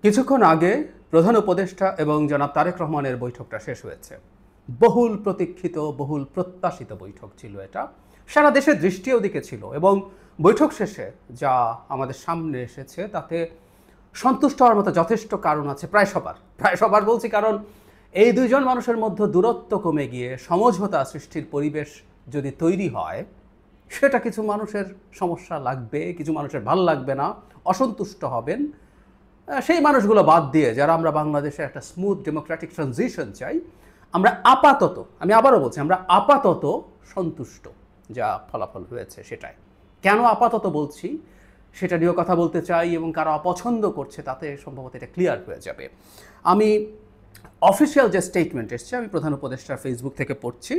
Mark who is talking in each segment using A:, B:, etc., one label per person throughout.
A: কিছুক্ষণ আগে প্রধান উপদেষ্টা এবং জনাব তারেক রহমানের বৈঠকটা শেষ হয়েছে। বহুল প্রতীক্ষিত, বহুল প্রত্যাশিত বৈঠক ছিল এটা। সারা দেশের দৃষ্টি ওদিকে ছিল এবং বৈঠক শেষে যা আমাদের সামনে এসেছে তাতে সন্তুষ্ট হওয়ার মতো যথেষ্ট কারণ আছে প্রায় সবার বলছি, কারণ এই দুইজন মানুষের মধ্যে দূরত্ব কমে গিয়ে সমঝোতা সৃষ্টির পরিবেশ যদি তৈরি হয়, সেটা কিছু মানুষের সমস্যা লাগবে, কিছু মানুষের ভালো লাগবে না, অসন্তুষ্ট হবেন। সেই মানুষগুলো বাদ দিয়ে যারা আমরা বাংলাদেশে একটা স্মুথ ডেমোক্রেটিক ট্রানজিশন চাই, আমি আবারও বলছি, আমরা আপাতত সন্তুষ্ট যা ফলাফল হয়েছে সেটাই। কেন আপাতত বলছি সেটা নিয়েও কথা বলতে চাই, এবং কারা অপছন্দ করছে তাতে সম্ভবত এটা ক্লিয়ার হয়ে যাবে। আমি অফিসিয়াল যে স্টেটমেন্ট এসছে আমি প্রধান উপদেষ্টার ফেসবুক থেকে পড়ছি,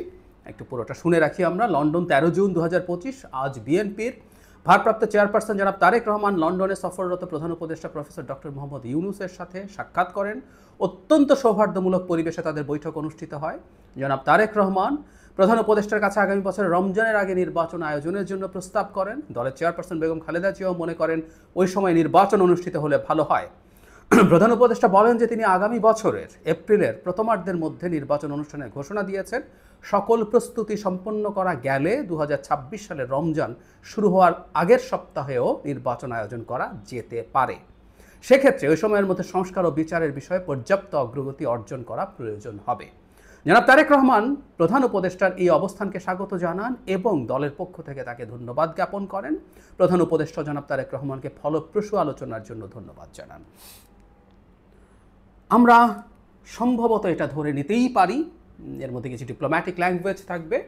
A: একটু পুরোটা শুনে রাখি আমরা। London 13 June 2025। আজ বিএনপির ভারপ্রাপ্ত চেয়ারপারসন জনাব তারেক রহমান লন্ডনে সফররত প্রধান উপদেষ্টা প্রফেসর ডক্টর মোহাম্মদ ইউনূসের সাথে সাক্ষাৎ করেন। অত্যন্ত সৌহার্দ্যমূলক পরিবেশে তাদের বৈঠক অনুষ্ঠিত হয়। জনাব তারেক রহমান প্রধান উপদেষ্টার কাছে আগামী বছর রমজানের আগে নির্বাচন আয়োজনের জন্য প্রস্তাব করেন। দলের চেয়ারপারসন বেগম খালেদা জিয়াও মনে করেন ওই সময় নির্বাচন অনুষ্ঠিত হলে ভালো হয়। প্রধান উপদেষ্টা বলেন যে তিনি আগামী বছরের এপ্রিলের প্রথমার্ধের মধ্যে নির্বাচন অনুষ্ঠানের ঘোষণা দিয়েছেন। সকল প্রস্তুতি সম্পন্ন করা গেলে 2026 সালের রমজান শুরু হওয়ার আগের সপ্তাহেও নির্বাচন আয়োজন করা যেতে পারে। সেক্ষেত্রে ওই সময়ের মধ্যে সংস্কার ও বিচারের বিষয়ে পর্যাপ্ত অগ্রগতি অর্জন করা প্রয়োজন হবে। জনাব তারেক রহমান প্রধান উপদেষ্টার এই অবস্থানকে স্বাগত জানান এবং দলের পক্ষ থেকে তাকে ধন্যবাদ জ্ঞাপন করেন। প্রধান উপদেষ্টা জনাব তারেক রহমানকে ফলপ্রসূ আলোচনার জন্য ধন্যবাদ জানান। আমরা সম্ভবত এটা ধরে নিতেই পারি, এর মধ্যে কিছু ডিপ্লোম্যাটিক ল্যাঙ্গুয়েজ থাকবে।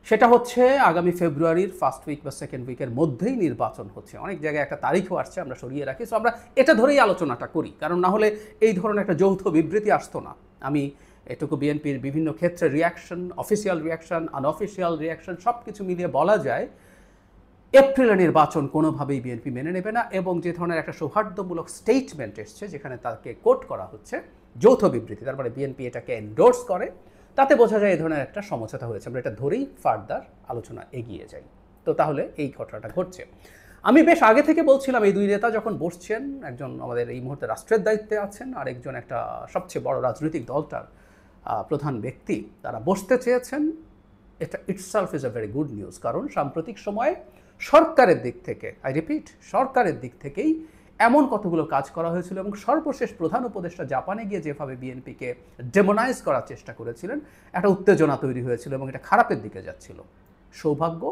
A: সেটা হচ্ছে আগামী ফেব্রুয়ারির ফার্স্ট উইক বা সেকেন্ড উইকের মধ্যেই নির্বাচন হচ্ছে। অনেক জায়গায় একটা তারিখও আসছে, আমরা সরিয়ে রাখি। সো আমরা এটা ধরেই আলোচনাটা করি, কারণ না হলে এই ধরনের একটা যৌথ বিবৃতি আসতো না। আমি এটুকু বিএনপির বিভিন্ন ক্ষেত্রে reaction, official reaction, unofficial reaction সব কিছু মিলিয়ে বলা যায় এপ্রিলে নির্বাচন কোনোভাবেই বিএনপি মেনে নেবে না। এবং যে ধরনের একটা সৌহার্দ্যমূলক স্টেটমেন্ট এসছে যেখানে তাকে কোট করা হচ্ছে যৌথ বিবৃতি, তারপরে বিএনপি এটাকে এন্ডোর্স করে, তাতে বোঝা যায় এই ধরনের একটা সমঝোতা হয়েছে। আমরা এটা ধরেই ফার্দার আলোচনা এগিয়ে যাই। তো তাহলে এই ঘটনাটা ঘটছে। আমি বেশ আগে থেকে বলছিলাম এই দুই নেতা যখন বসছেন, একজন আমাদের এই মুহূর্তে রাষ্ট্রের দায়িত্বে আছেন, আর একজন একটা সবচেয়ে বড় রাজনৈতিক দলটার প্রধান ব্যক্তি, তারা বসতে চেয়েছেন। এটা itself is a very good news, কারণ সাম্প্রতিক সময়ে সরকারের দিক থেকে, আই রিপিট, সরকারের দিক থেকেই এমন কতগুলো কাজ করা হয়েছিল, এবং সর্বশেষ প্রধান উপদেষ্টা জাপানে গিয়ে যেভাবে বিএনপিকে ডেমোনাইজ করার চেষ্টা করেছিলেন, একটা উত্তেজনা তৈরি হয়েছিল এবং এটা খারাপের দিকে যাচ্ছিল। সৌভাগ্য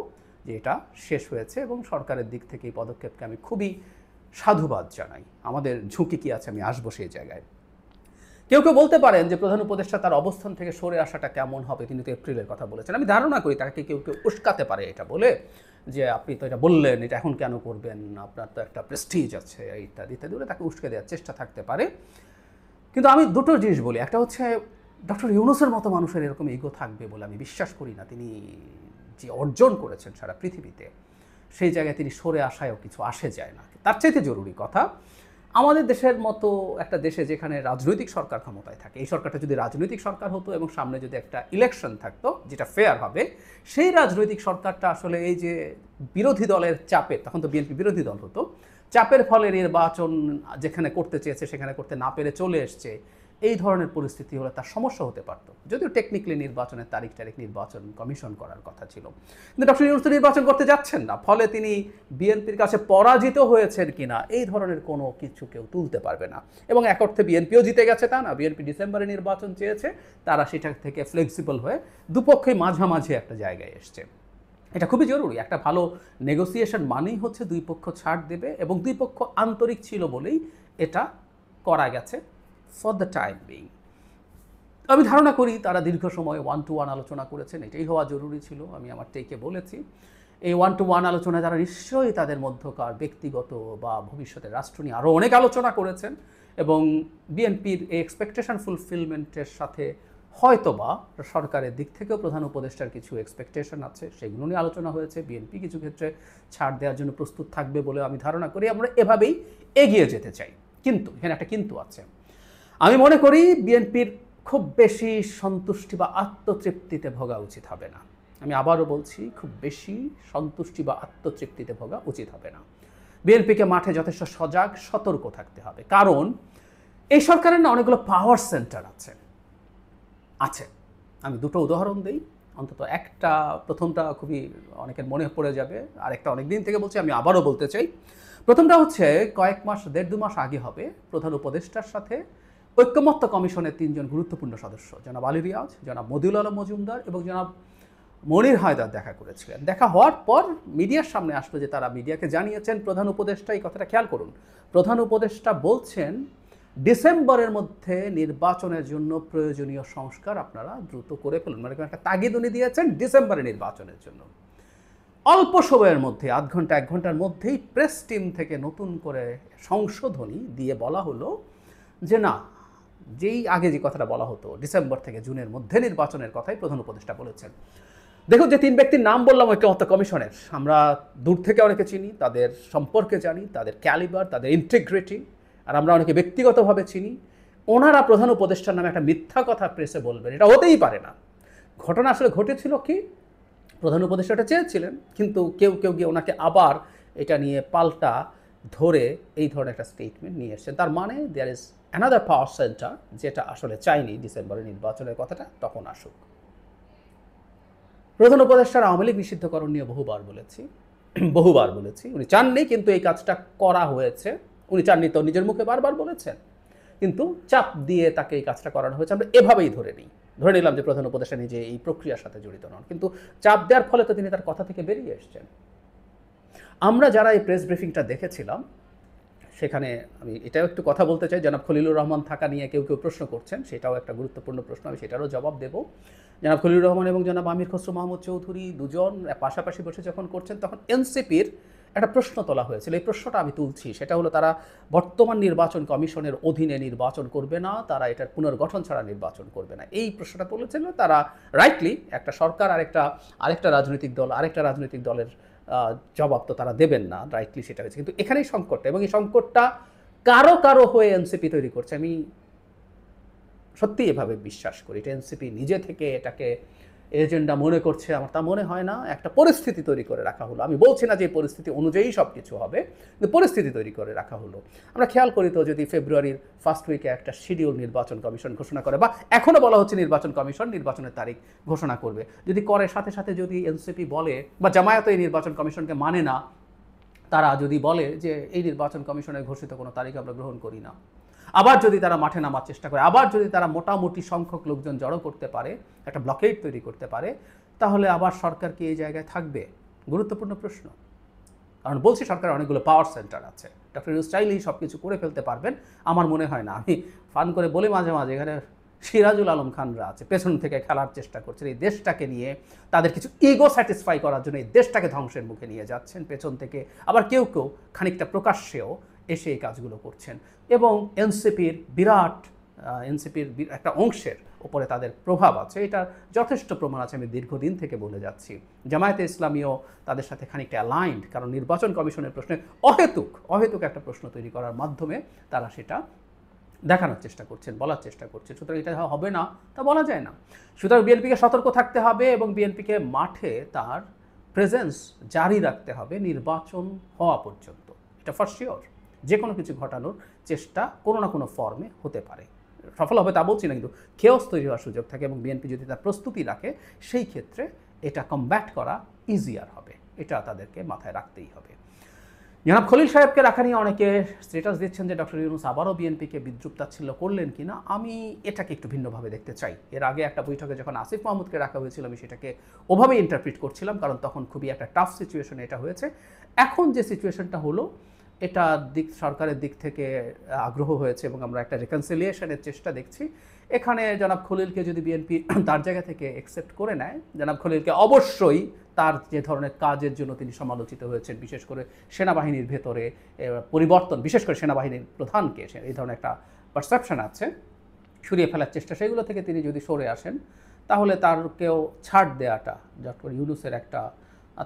A: যে এটা শেষ হয়েছে, এবং সরকারের দিক থেকে এই পদক্ষেপকে আমি খুবই সাধুবাদ জানাই। আমাদের ঝুঁকি কী আছে, আমি আসবো সেই জায়গায়। কেউ কেউ বলতে পারেন যে প্রধান উপদেষ্টা তার অবস্থান থেকে সরে আসাটা কেমন হবে, তিনি তো এপ্রিলের কথা বলেছেন। আমি ধারণা করি তাকে কেউ কেউ উস্কাতে পারে এটা বলে যে আপনি তো এটা বললেন, এটা এখন কেন করবেন, আপনার তো একটা প্রেস্টিজ আছে, ইত্যাদি ইত্যাদি বলে তাকে উস্কে দেওয়ার চেষ্টা থাকতে পারে। কিন্তু আমি দুটো জিনিস বলি। একটা হচ্ছে ডক্টর ইউনূসের মতো মানুষের এরকম ইগো থাকবে বলে আমি বিশ্বাস করি না। তিনি যে অর্জন করেছেন সারা পৃথিবীতে, সেই জায়গায় তিনি সরে আসায়ও কিছু আসে যায় না। তার চাইতে জরুরি কথা, আমাদের দেশের মতো একটা দেশে যেখানে রাজনৈতিক সরকার ক্ষমতায় থাকে, এই সরকারটা যদি রাজনৈতিক সরকার হতো এবং সামনে যদি একটা ইলেকশন থাকতো যেটা ফেয়ার হবে, সেই রাজনৈতিক সরকারটা আসলে এই যে বিরোধী দলের চাপে, তখন তো বিএনপি বিরোধী দল হতো, চাপের ফলে নির্বাচন যেখানে করতে চেয়েছে সেখানে করতে না পেরে চলে এসছে, এই ধরনের পরিস্থিতি হলে তার সমস্যা হতে পারত। যদিও টেকনিক্যালি নির্বাচনের তারিখ নির্বাচন কমিশন করার কথা ছিল, কিন্তু ডক্টর ইউনূস নির্বাচন করতে যাচ্ছেন না। ফলে তিনি বিএনপির কাছে পরাজিত হয়েছেন কিনা এই ধরনের কোনো কিছু কেউ তুলতে পারবে না। এবং এক অর্থে বিএনপিও জিতে গেছে তা না, বিএনপি ডিসেম্বরে নির্বাচন চেয়েছে, তারা সেটা থেকে ফ্লেক্সিবল হয়ে দুপক্ষই মাঝামাঝি একটা জায়গায় এসছে। এটা খুবই জরুরি। একটা ভালো নেগোসিয়েশন মানেই হচ্ছে দুই পক্ষ ছাড় দেবে, এবং দুই পক্ষ আন্তরিক ছিল বলেই এটা করা গেছে ফর দ্য টাইম বিং। আমি ধারণা করি তারা দীর্ঘ সময় 1-to-1 আলোচনা করেছেন, এটাই হওয়া জরুরি ছিল। আমি আমার টেকে বলেছি এই 1-to-1 আলোচনায় তারা নিশ্চয়ই তাদের মধ্যকার ব্যক্তিগত বা ভবিষ্যতের রাষ্ট্র নিয়ে আরও অনেক আলোচনা করেছেন, এবং বিএনপির এই এক্সপেকটেশন ফুলফিলমেন্টের সাথে হয়তোবা সরকারের দিক থেকেও প্রধান উপদেষ্টার কিছু এক্সপেকটেশন আছে, সেগুলো নিয়ে আলোচনা হয়েছে। বিএনপি কিছু ক্ষেত্রে ছাড় দেওয়ার জন্য প্রস্তুত থাকবে বলে আমি ধারণা করি। আমরা এভাবেই এগিয়ে যেতে চাই, কিন্তু এখানে একটা কিন্তু আছে। আমি মনে করি বিএনপির খুব বেশি সন্তুষ্টি বা আত্মতৃপ্তিতে ভোগা উচিত হবে না। আমি আবারও বলছি, খুব বেশি সন্তুষ্টি বা আত্মতৃপ্তিতে ভোগা উচিত হবে না। বিএনপিকে মাঠে যথেষ্ট সজাগ, সতর্ক থাকতে হবে। কারণ এই সরকারের না অনেকগুলো পাওয়ার সেন্টার আছে আছে আমি দুটো উদাহরণ দিই, অন্তত একটা, প্রথমটা খুবই অনেকের মনে পড়ে যাবে, আরেকটা অনেক দিন থেকে বলছি, আমি আবারও বলতে চাই। প্রথমটা হচ্ছে কয়েক মাস, 1.5-2 মাস আগে হবে, প্রধান উপদেষ্টার সাথে ঐকমত্য কমিশনের 3 জন গুরুত্বপূর্ণ সদস্য জনাব আলী রিয়াজ, জনাব মদিউল আলম মজুমদার এবং জনাব মনির হায়দার দেখা করেছিলেন। দেখা হওয়ার পর মিডিয়ার সামনে আসলো যে তারা মিডিয়াকে জানিয়েছেন প্রধান উপদেষ্টা, এই কথাটা খেয়াল করুন, প্রধান উপদেষ্টা বলছেন ডিসেম্বরের মধ্যে নির্বাচনের জন্য প্রয়োজনীয় সংস্কার আপনারা দ্রুত করে ফেলুন, মানে একটা তাগিদ উনি দিয়েছেন ডিসেম্বরে নির্বাচনের জন্য। অল্প সময়ের মধ্যে, আধ ঘন্টা 1 ঘন্টার মধ্যেই প্রেস টিম থেকে নতুন করে সংশোধনী দিয়ে বলা হলো যে না, যেই আগে যে কথাটা বলা হতো ডিসেম্বর থেকে জুনের মধ্যে নির্বাচনের কথাই প্রধান উপদেষ্টা বলেছেন। দেখুন, যে 3 ব্যক্তির নাম বললাম ঐকমত্য কমিশনের, আমরা দূর থেকে অনেকে চিনি, তাদের সম্পর্কে জানি, তাদের ক্যালিবার, তাদের ইন্টিগ্রিটি, আর আমরা অনেকে ব্যক্তিগতভাবে চিনি। ওনারা প্রধান উপদেষ্টার নামে একটা মিথ্যা কথা প্রেসে বলবেন, এটা হতেই পারে না। ঘটনা আসলে ঘটেছিল কি, প্রধান উপদেষ্টাটা চেয়েছিলেন, কিন্তু কেউ কেউ গিয়ে ওনাকে আবার এটা নিয়ে পাল্টা ধরে এই ধরনের একটা স্টেটমেন্ট নিয়ে এসেছেন। তার মানে there is another power centre যেটা আসলে চাইনি ডিসেম্বরে নির্বাচনের কথাটা তখন আসুক। প্রধান উপদেষ্টার আওয়ামী লীগ নিষিদ্ধকরণ নিয়ে বহুবার বলেছি, উনি চাননি, কিন্তু এই কাজটা করা হয়েছে। উনি চাননি তো নিজের মুখে বারবার বলেছেন, কিন্তু চাপ দিয়ে তাকে এই কাজটা করানো হয়েছে। আমরা এভাবেই ধরে নিলাম যে প্রধান উপদেষ্টা নিজে এই প্রক্রিয়ার সাথে জড়িত নন, কিন্তু চাপ দেওয়ার ফলে তো তিনি তার কথা থেকে বেরিয়ে এসেছেন। আমরা যারা এই প্রেস ব্রিফিংটা দেখেছিলাম, সেখানে আমি এটাও একটু কথা বলতে চাই, জনাব খলিলুর রহমান থাকা নিয়ে কেউ প্রশ্ন করছেন, সেটাও একটা গুরুত্বপূর্ণ প্রশ্ন, আমি সেটারও জবাব দেব। জনাব খলিলুর রহমান এবং জনাব আমির খসরু মাহমুদ চৌধুরী দুজন পাশাপাশি বসে যখন করছেন, তখন এনসিপির একটা প্রশ্ন তোলা হয়েছিল। এই প্রশ্নটা আমি তুলছি, সেটা হলো তারা বর্তমান নির্বাচন কমিশনের অধীনে নির্বাচন করবে না, তারা এটার পুনর্গঠন ছাড়া নির্বাচন করবে না। এই প্রশ্নটা তুলেছিল তারা রাইটলি। একটা সরকার আরেকটা রাজনৈতিক দলের জবাব তো তারা দেবেন না, রাইটলি সেটা হয়েছে। কিন্তু এখানেই সংকটটা, এবং এই সংকটটা কারো হয়ে এনসিপি তৈরি করছে। আমি সত্যি এভাবে বিশ্বাস করি, এটা এনসিপি নিজে থেকে এটাকে এজেন্ডা মনে করছে, আমার তা মনে হয় না। একটা পরিস্থিতি তৈরি করে রাখা হলো, আমি বলছি না যে পরিস্থিতি অনুযায়ী সব কিছু হবে, কিন্তু পরিস্থিতি তৈরি করে রাখা হলো। আমরা খেয়াল করি তো, যদি ফেব্রুয়ারির ফার্স্ট উইকে একটা শিডিউল নির্বাচন কমিশন ঘোষণা করে, বা এখনও বলা হচ্ছে নির্বাচন কমিশন নির্বাচনের তারিখ ঘোষণা করবে, যদি করে সাথে সাথে যদি এনসিপি বলে, বা জামায়াত এই নির্বাচন কমিশনকে মানে না, তারা যদি বলে যে এই নির্বাচন কমিশনের ঘোষিত কোনো তারিখ আমরা গ্রহণ করি না, আবার যদি তারা মাঠে নামার চেষ্টা করে, আবার যদি তারা মোটামুটি সংখ্যক লোকজন জড়ো করতে পারে, একটা ব্লকেড তৈরি করতে পারে, তাহলে আবার সরকার কি এই জায়গায় থাকবে? গুরুত্বপূর্ণ প্রশ্ন। কারণ বলছি, সরকারের অনেকগুলো পাওয়ার সেন্টার আছে, ডক্টর ইউনূস চাইলেই সব কিছু করে ফেলতে পারবেন আমার মনে হয় না। আমি ফান করে বলি মাঝে মাঝে, এখানে সিরাজুল আলম খানরা আছে, পেছন থেকে খেলার চেষ্টা করছেন এই দেশটাকে নিয়ে, তাদের কিছু ইগো স্যাটিসফাই করার জন্য এই দেশটাকে ধ্বংসের মুখে নিয়ে যাচ্ছেন পেছন থেকে। আবার কেউ খানিকটা প্রকাশ্যেও এসে এই কাজগুলো করছেন, এবং এনসিপির একটা অংশের ওপরে তাদের প্রভাব আছে, এটার যথেষ্ট প্রমাণ আছে। আমি দীর্ঘদিন থেকে বলে যাচ্ছি, জামায়াতে ইসলামীও তাদের সাথে খানিকটা অ্যালাইন্ড, কারণ নির্বাচন কমিশনের প্রশ্নে অহেতুক একটা প্রশ্ন তৈরি করার মাধ্যমে তারা সেটা দেখানোর চেষ্টা করছেন, বলার চেষ্টা করছেন। সুতরাং এটা হবে না তা বলা যায় না। সুতরাং বিএনপিকে সতর্ক থাকতে হবে, এবং বিএনপিকে মাঠে তার প্রেজেন্স জারি রাখতে হবে নির্বাচন হওয়া পর্যন্ত। এটা ফর শিওর, যে কোনো কিছু ঘটানোর চেষ্টা কোনো না কোনো ফর্মে হতে পারে। সফল হবে তা বলছি না, কিন্তু কেওস তৈরি হওয়ার সুযোগ থাকে, এবং বিএনপি যদি তার প্রস্তুতি রাখে, সেই ক্ষেত্রে এটা কমব্যাট করা ইজিয়ার হবে। এটা তাদেরকে মাথায় রাখতেই হবে। জনাব খলিল সাহেবকে রাখা নিয়ে অনেকে স্ট্যাটাস দিচ্ছেন যে ডক্টর ইউনূস আবারও বিএনপিকে বিদ্রুপ তাচ্ছিল্য করলেন কিনা। আমি এটাকে একটু ভিন্নভাবে দেখতে চাই। এর আগে একটা বৈঠকে যখন আসিফ মাহমুদকে রাখা হয়েছিল, আমি সেটাকে ওভাবেই ইন্টারপ্রিট করছিলাম, কারণ তখন খুবই একটা টাফ সিচুয়েশনে এটা হয়েছে। এখন যে সিচুয়েশনটা হলো, এটা সরকারের দিক থেকে আগ্রহ হয়েছে, এবং আমরা একটা রিকনসিলিয়েশনের চেষ্টা দেখছি। এখানে জনাব খলিলকে যদি বিএনপি তার জায়গা থেকে অ্যাকসেপ্ট করে নেয়, জনাব খলিলকে অবশ্যই তার যে ধরনের কাজের জন্য তিনি সমালোচিত হয়েছেন, বিশেষ করে সেনাবাহিনীর ভেতরে পরিবর্তন, বিশেষ করে সেনাবাহিনীর প্রধানকে এই ধরনের একটা পারসেপশন আছে, সরিয়ে ফেলার চেষ্টা, সেগুলো থেকে তিনি যদি সরে আসেন, তাহলে তারকেও ছাড় দেওয়াটা ডক্টর ইউনূসের একটা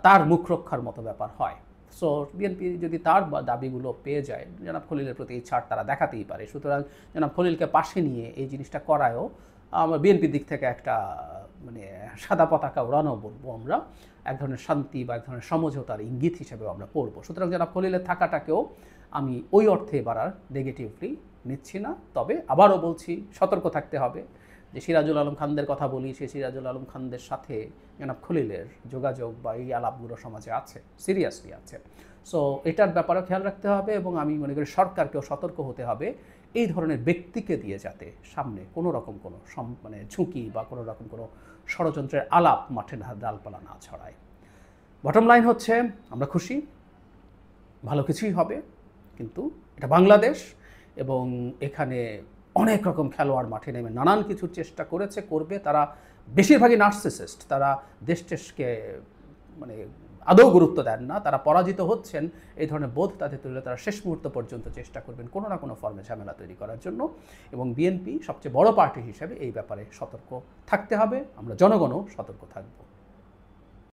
A: তার মুখ রক্ষার মতো ব্যাপার হয়। সো বিএনপি যদি তার দাবিগুলো পেয়ে যায়, জনাব খলিলের প্রতি এই ছাড় তারা দেখাতেই পারে। সুতরাং জনাব খলিলকে পাশে নিয়ে এই জিনিসটা করায়ও আমার বিএনপির দিক থেকে একটা মানে সাদা পতাকা ওড়ানো বলবো আমরা, এক ধরনের শান্তি বা এক ধরনের সমঝোতার ইঙ্গিত হিসেবেও আমরা পড়বো। সুতরাং জনাব খলিলের থাকাটাকেও আমি ওই অর্থে এবার আর নেগেটিভলি নিচ্ছি না। তবে আবারও বলছি, সতর্ক থাকতে হবে। যে সিরাজুল আলম খানদের কথা বলি, সেই সিরাজুল আলম খানদের সাথে জনাব খলিলের যোগাযোগ বা এই আলাপগুলো সমাজে আছে, সিরিয়াসলি আছে। সো এটার ব্যাপারেও খেয়াল রাখতে হবে এবং আমি মনে করি সরকারকেও সতর্ক হতে হবে এই ধরনের ব্যক্তিকে দিয়ে যাতে সামনে কোনো রকম কোনো মানে ঝুঁকি বা কোনো রকম কোনো ষড়যন্ত্রের আলাপ মাঠে ডালপালা না ছড়ায়। বটম লাইন হচ্ছে আমরা খুশি, ভালো কিছুই হবে, কিন্তু এটা বাংলাদেশ এবং এখানে অনেক রকম খেলোয়াড় মাঠে নেমে নানান কিছুর চেষ্টা করেছে, করবে। তারা বেশিরভাগই নার্সিসিস্ট, তারা দেশকে মানে আদৌ গুরুত্ব দেন না, তারা পরাজিত হচ্ছেন এই ধরনের বোধ তাদের তুলে তারা শেষ মুহূর্ত পর্যন্ত চেষ্টা করবেন কোনো না কোনো ফর্মে ঝামেলা তৈরি করার জন্য। এবং বিএনপি সবচেয়ে বড় পার্টি হিসেবে এই ব্যাপারে সতর্ক থাকতে হবে, আমরা জনগণও সতর্ক থাকব।